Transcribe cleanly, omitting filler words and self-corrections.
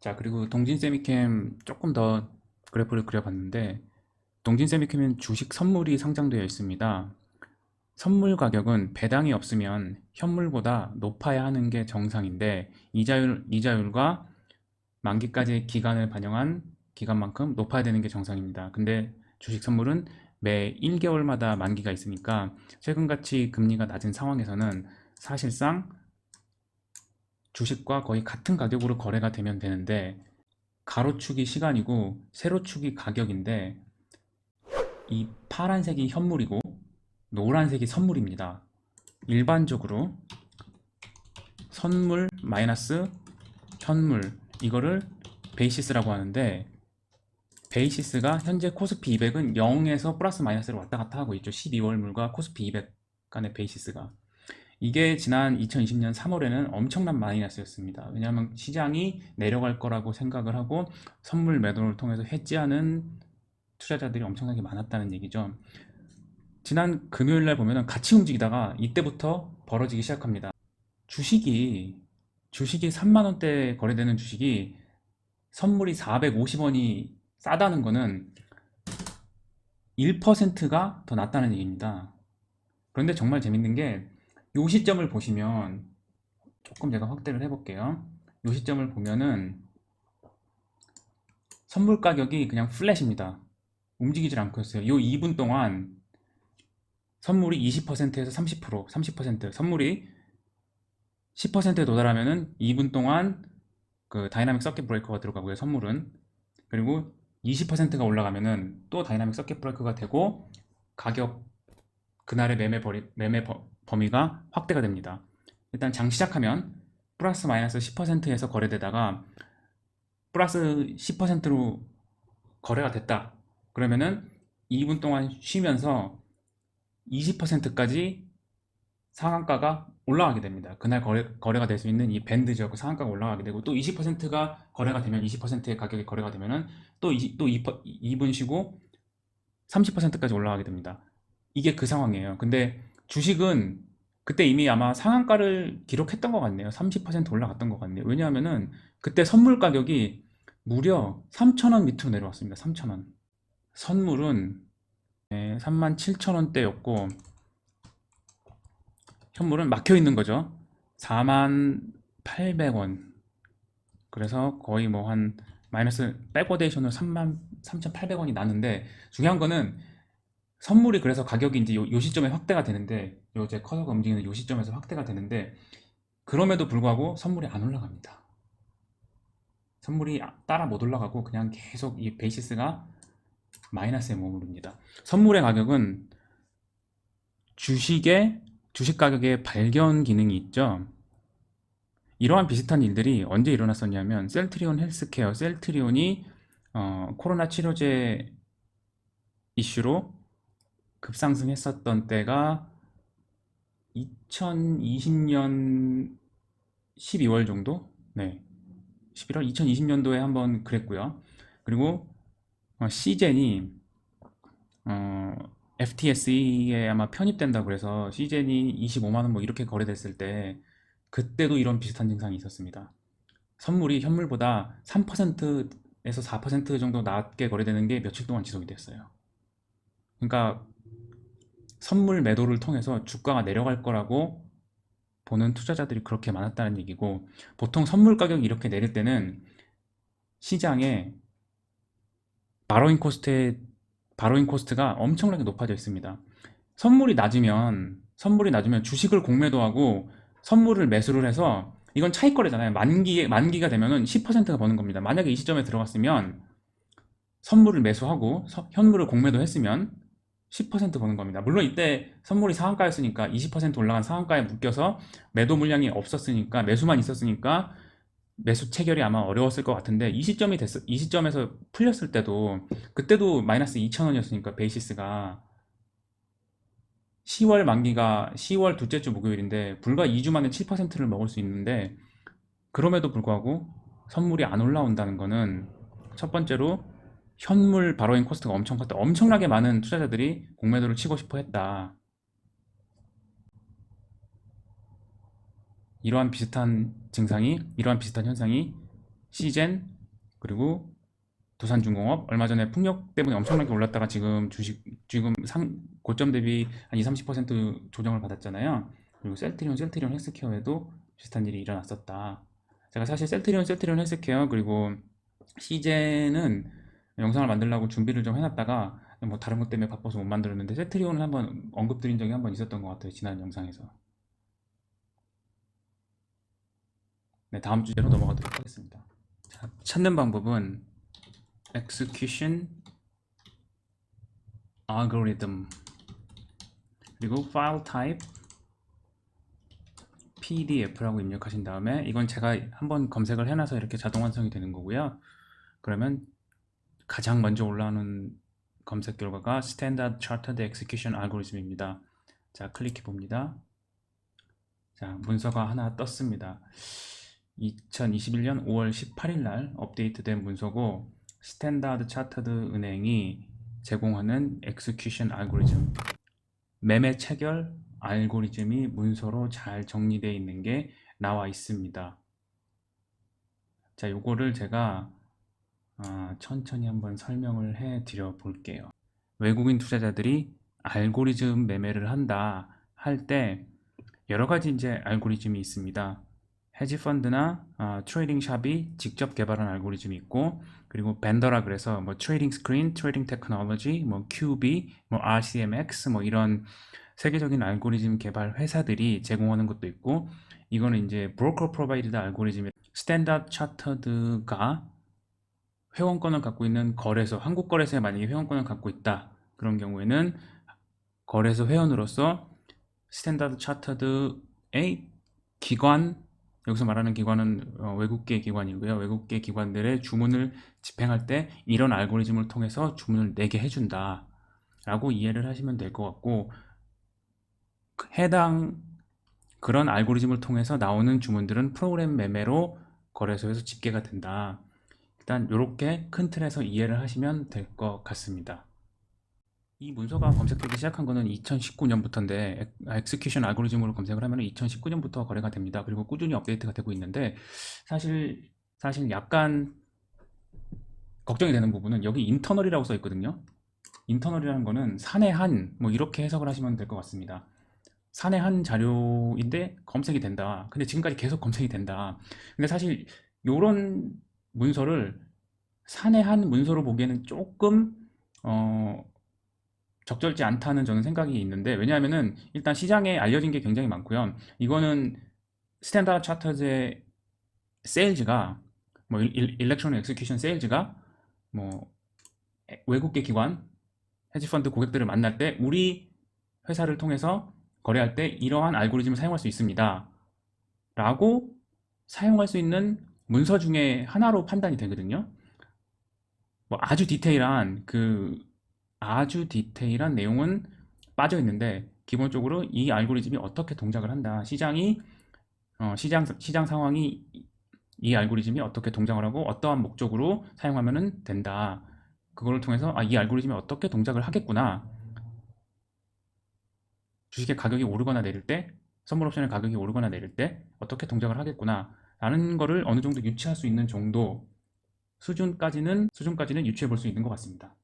자, 그리고 동진 세미캠 조금 더 그래프를 그려봤는데, 동진 세미캠은 주식 선물이 상장되어 있습니다. 선물 가격은 배당이 없으면 현물보다 높아야 하는 게 정상인데, 이자율과 만기까지의 기간을 반영한 기간만큼 높아야 되는 게 정상입니다. 근데 주식 선물은 매 1개월마다 만기가 있으니까 최근같이 금리가 낮은 상황에서는 사실상 주식과 거의 같은 가격으로 거래가 되면 되는데, 가로축이 시간이고 세로축이 가격인데, 이 파란색이 현물이고 노란색이 선물입니다. 일반적으로 선물 마이너스 현물, 이거를 베이시스라고 하는데, 베이시스가 현재 코스피 200은 0에서 플러스 마이너스로 왔다 갔다 하고 있죠. 12월물과 코스피 200 간의 베이시스가. 이게 지난 2020년 3월에는 엄청난 마이너스였습니다. 왜냐하면 시장이 내려갈 거라고 생각을 하고 선물 매도를 통해서 해지하는 투자자들이 엄청나게 많았다는 얘기죠. 지난 금요일 날 보면 같이 움직이다가 이때부터 벌어지기 시작합니다. 주식이 주식이 3만 원대 거래되는 주식이 선물이 450원이 싸다는 거는 1%가 더 낫다는 얘기입니다. 그런데 정말 재밌는 게, 요 시점을 보시면, 조금 제가 확대를 해볼게요. 요 시점을 보면은 선물 가격이 그냥 플랫입니다. 움직이질 않고 있어요. 요 2분 동안 선물이 20%에서 30%, 30%, 선물이 10%에 도달하면은 2분 동안 그 다이나믹 서킷 브레이커가 들어가고요, 선물은. 그리고 20%가 올라가면은 또 다이나믹 서킷 브레이커가 되고, 가격, 그날의 매매 범위가 확대가 됩니다. 일단 장 시작하면 플러스 마이너스 10%에서 거래되다가 플러스 10%로 거래가 됐다. 그러면은 2분 동안 쉬면서 20%까지 상한가가 올라가게 됩니다. 그날 거래가 될 수 있는 이 밴드죠. 그 상한가가 올라가게 되고, 또 20%가 거래가 되면, 20%의 가격이 거래가 되면은 또 2분 쉬고 30%까지 올라가게 됩니다. 이게 그 상황이에요. 근데 주식은 그때 이미 아마 상한가를 기록했던 것 같네요. 30% 올라갔던 것 같네요. 왜냐하면은 그때 선물 가격이 무려 3,000원 밑으로 내려왔습니다. 3,000원. 선물은 37,000원대였고, 현물은 막혀 있는 거죠. 48,800원. 그래서 거의 뭐 한 마이너스 백워데이션으로 33,800원이 나는데, 중요한 거는 선물이, 그래서 가격이 이제 요 시점에 확대가 되는데, 요 제 커서가 움직이는 요 시점에서 확대가 되는데, 그럼에도 불구하고 선물이 안 올라갑니다. 선물이 따라 못 올라가고 그냥 계속 이 베이시스가 마이너스에 머무릅니다. 선물의 가격은 주식 가격의 발견 기능이 있죠. 이러한 비슷한 일들이 언제 일어났었냐면, 셀트리온 헬스케어, 셀트리온이 코로나 치료제 이슈로 급상승했었던 때가 2020년 12월 정도? 네. 11월 2020년도에 한번 그랬고요. 그리고 시젠이 어, FTSE에 아마 편입된다고 그래서 시젠이 25만 원 뭐 이렇게 거래됐을 때, 그때도 이런 비슷한 증상이 있었습니다. 선물이 현물보다 3%에서 4% 정도 낮게 거래되는 게 며칠 동안 지속이 됐어요. 그러니까 선물 매도를 통해서 주가가 내려갈 거라고 보는 투자자들이 그렇게 많았다는 얘기고, 보통 선물 가격이 이렇게 내릴 때는 시장에 바로잉 코스트에 바로잉 코스트가 엄청나게 높아져 있습니다. 선물이 낮으면 주식을 공매도하고 선물을 매수를 해서, 이건 차익 거래잖아요. 만기가 되면은 10%가 버는 겁니다. 만약에 이 시점에 들어갔으면 선물을 매수하고 현물을 공매도 했으면 10% 버는 겁니다. 물론 이때 선물이 상한가였으니까 20% 올라간 상한가에 묶여서 매도 물량이 없었으니까, 매수만 있었으니까 매수 체결이 아마 어려웠을 것 같은데, 이 시점에서 풀렸을 때도, 그때도 마이너스 2,000원이었으니까 베이시스가 10월 만기가 10월 둘째 주 목요일인데 불과 2주 만에 7%를 먹을 수 있는데, 그럼에도 불구하고 선물이 안 올라온다는 거는, 첫 번째로 현물 바로인 코스트가 엄청 컸다. 엄청나게 많은 투자자들이 공매도를 치고 싶어 했다. 이러한 비슷한 현상이 시젠, 그리고 도산중공업 얼마 전에 풍력 때문에 엄청나게 올랐다가 지금 주식 고점 대비 한 20-30% 조정을 받았잖아요. 그리고 셀트리온 헬스케어에도 비슷한 일이 일어났었다. 제가 사실 셀트리온 헬스케어 그리고 시제는 영상을 만들려고 준비를 좀 해놨다가 뭐 다른 것 때문에 바빠서 못 만들었는데 셀트리온을 한번 언급드린 적이 한번 있었던 것 같아요. 지난 영상에서. 네, 다음 주제로 넘어가도록 하겠습니다. 자, 찾는 방법은 execution algorithm 그리고 file type PDF라고 입력하신 다음에 이건 제가 한번 검색을 해놔서 이렇게 자동 완성이 되는 거고요. 그러면 가장 먼저 올라오는 검색 결과가 Standard Chartered Execution Algorithm입니다. 자, 클릭해 봅니다. 자, 문서가 하나 떴습니다. 2021년 5월 18일 날 업데이트된 문서고 스탠다드 차터드 은행이 제공하는 엑스큐션 알고리즘 매매 체결 알고리즘이 문서로 잘 정리되어 있는 게 나와 있습니다. 자, 요거를 제가 천천히 한번 설명을 해 드려 볼게요. 외국인 투자자들이 알고리즘 매매를 한다 할 때 여러 가지 이제 알고리즘이 있습니다. 헤지 펀드나 트레이딩 샵이 직접 개발한 알고리즘이 있고, 그리고 벤더라 그래서 뭐 트레이딩 스크린, 트레이딩 테크놀로지, 뭐 QB, 뭐 RCMX 뭐 이런 세계적인 알고리즘 개발 회사들이 제공하는 것도 있고, 이거는 이제 브로커 프로바이디드 알고리즘이 스탠다드 차터드가 회원권을 갖고 있는 거래소, 한국 거래소에 만약에 회원권을 갖고 있다. 그런 경우에는 거래소 회원으로서 스탠다드 차터드의 기관, 여기서 말하는 기관은 외국계 기관이고요. 외국계 기관들의 주문을 집행할 때 이런 알고리즘을 통해서 주문을 내게 해준다 라고 이해를 하시면 될 것 같고, 해당 그런 알고리즘을 통해서 나오는 주문들은 프로그램 매매로 거래소에서 집계가 된다. 일단 이렇게 큰 틀에서 이해를 하시면 될 것 같습니다. 이 문서가 검색되기 시작한 거는 2019년부터인데 엑스큐션 알고리즘으로 검색을 하면 2019년부터 거래가 됩니다. 그리고 꾸준히 업데이트가 되고 있는데 사실 약간 걱정이 되는 부분은 여기 인터널이라고 써 있거든요. 인터널이라는 거는 사내 한 뭐 이렇게 해석을 하시면 될 것 같습니다. 사내 한 자료인데 검색이 된다. 근데 지금까지 계속 검색이 된다. 근데 사실 이런 문서를 사내 한 문서로 보기에는 조금 어, 적절치 않다는 저는 생각이 있는데, 왜냐하면은 일단 시장에 알려진 게 굉장히 많고요. 이거는 스탠다드 차터즈의 세일즈가 뭐 일렉트로닉 엑스큐션 세일즈가 뭐 외국계 기관 헤지펀드 고객들을 만날 때 우리 회사를 통해서 거래할 때 이러한 알고리즘을 사용할 수 있습니다 라고 사용할 수 있는 문서 중에 하나로 판단이 되거든요. 뭐 아주 디테일한 내용은 빠져 있는데 기본적으로 이 알고리즘이 어떻게 동작을 한다, 시장 상황이 이 알고리즘이 어떻게 동작을 하고 어떠한 목적으로 사용하면 된다, 그거를 통해서 이 알고리즘이 어떻게 동작을 하겠구나, 주식의 가격이 오르거나 내릴 때, 선물 옵션의 가격이 오르거나 내릴 때 어떻게 동작을 하겠구나 라는 거를 어느 정도 유추할 수 있는 정도 수준까지는 유추해 볼 수 있는 것 같습니다.